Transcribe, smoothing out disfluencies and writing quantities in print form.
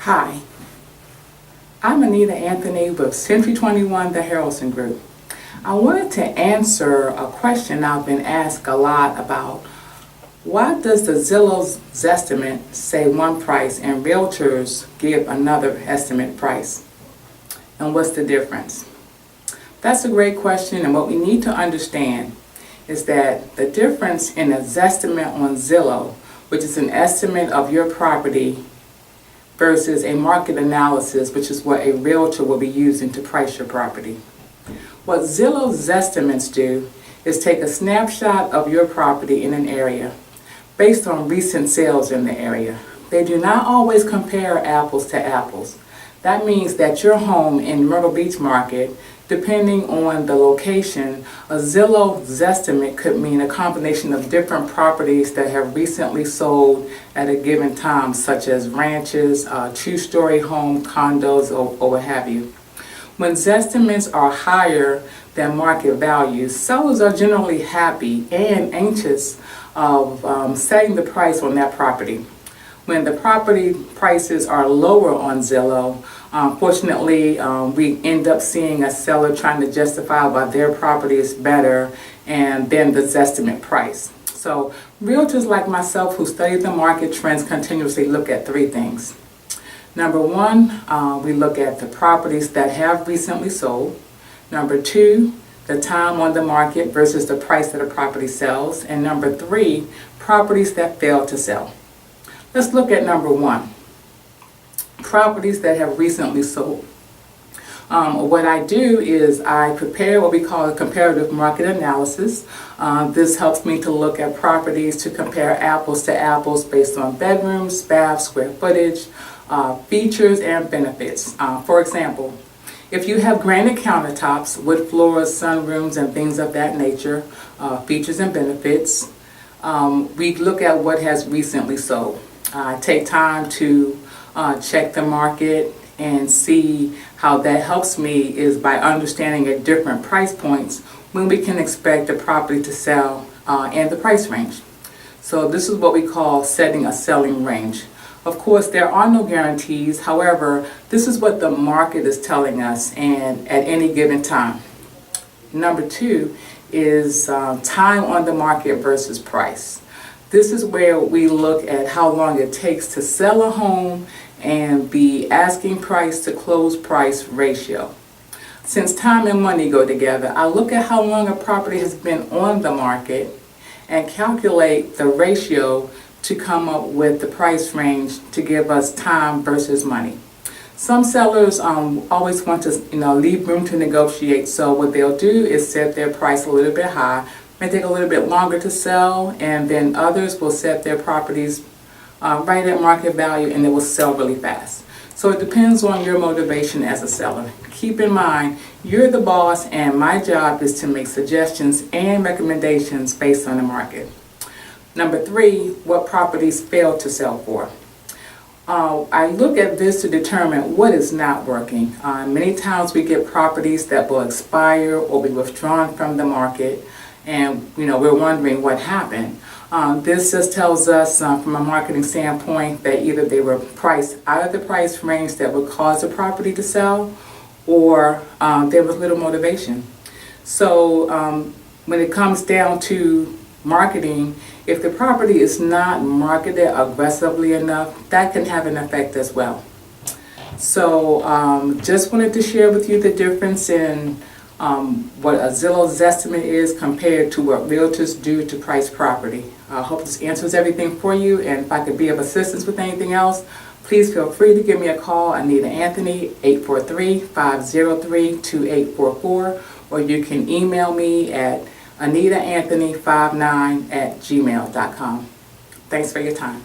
Hi, I'm Anita Anthony with Century 21, the Harrelson Group. I wanted to answer a question I've been asked a lot about. Why does the Zillow Zestimate say one price and realtors give another estimate price? And what's the difference? That's a great question, and what we need to understand is that the difference in a Zestimate on Zillow, which is an estimate of your property, versus a market analysis, which is what a realtor will be using to price your property. What Zillow Zestimates do is take a snapshot of your property in an area based on recent sales in the area. They do not always compare apples to apples. That means that your home in Myrtle Beach market, depending on the location, a Zillow Zestimate could mean a combination of different properties that have recently sold at a given time, such as ranches, two-story home, condos, or what have you. When Zestimates are higher than market values, sellers are generally happy and anxious of setting the price on that property. When the property prices are lower on Zillow, fortunately, we end up seeing a seller trying to justify why their property is better and then the Zestimate price. So realtors like myself who study the market trends continuously look at three things. Number one, we look at the properties that have recently sold. Number two, the time on the market versus the price that a property sells. And number three, properties that fail to sell. Let's look at number one, properties that have recently sold. What I do is I prepare what we call a comparative market analysis. This helps me to look at properties to compare apples to apples based on bedrooms, baths, square footage, features, and benefits. For example, if you have granite countertops, wood floors, sunrooms, and things of that nature, features and benefits, we look at what has recently sold. Take time to check the market and see how that helps me is by understanding at different price points when we can expect a property to sell and the price range. So this is what we call setting a selling range. Of course, there are no guarantees. However, this is what the market is telling us and at any given time. Number two is time on the market versus price. This is where we look at how long it takes to sell a home and the asking price to close price ratio. Since time and money go together, I look at how long a property has been on the market and calculate the ratio to come up with the price range to give us time versus money. Some sellers always want to leave room to negotiate, so what they'll do is set their price a little bit high. May take a little bit longer to sell, and then others will set their properties right at market value and it will sell really fast. So it depends on your motivation as a seller. Keep in mind, you're the boss and my job is to make suggestions and recommendations based on the market. Number three, what properties fail to sell for. I look at this to determine what is not working. Many times we get properties that will expire or be withdrawn from the market, and we're wondering what happened. This just tells us from a marketing standpoint that either they were priced out of the price range that would cause the property to sell, or there was little motivation. So when it comes down to marketing, if the property is not marketed aggressively enough, that can have an effect as well. So just wanted to share with you the difference in what a Zillow Zestimate is compared to what realtors do to price property. I hope this answers everything for you, and if I could be of assistance with anything else, please feel free to give me a call, Anita Anthony, 843-503-2844, or you can email me at AnitaAnthony59@gmail.com. Thanks for your time.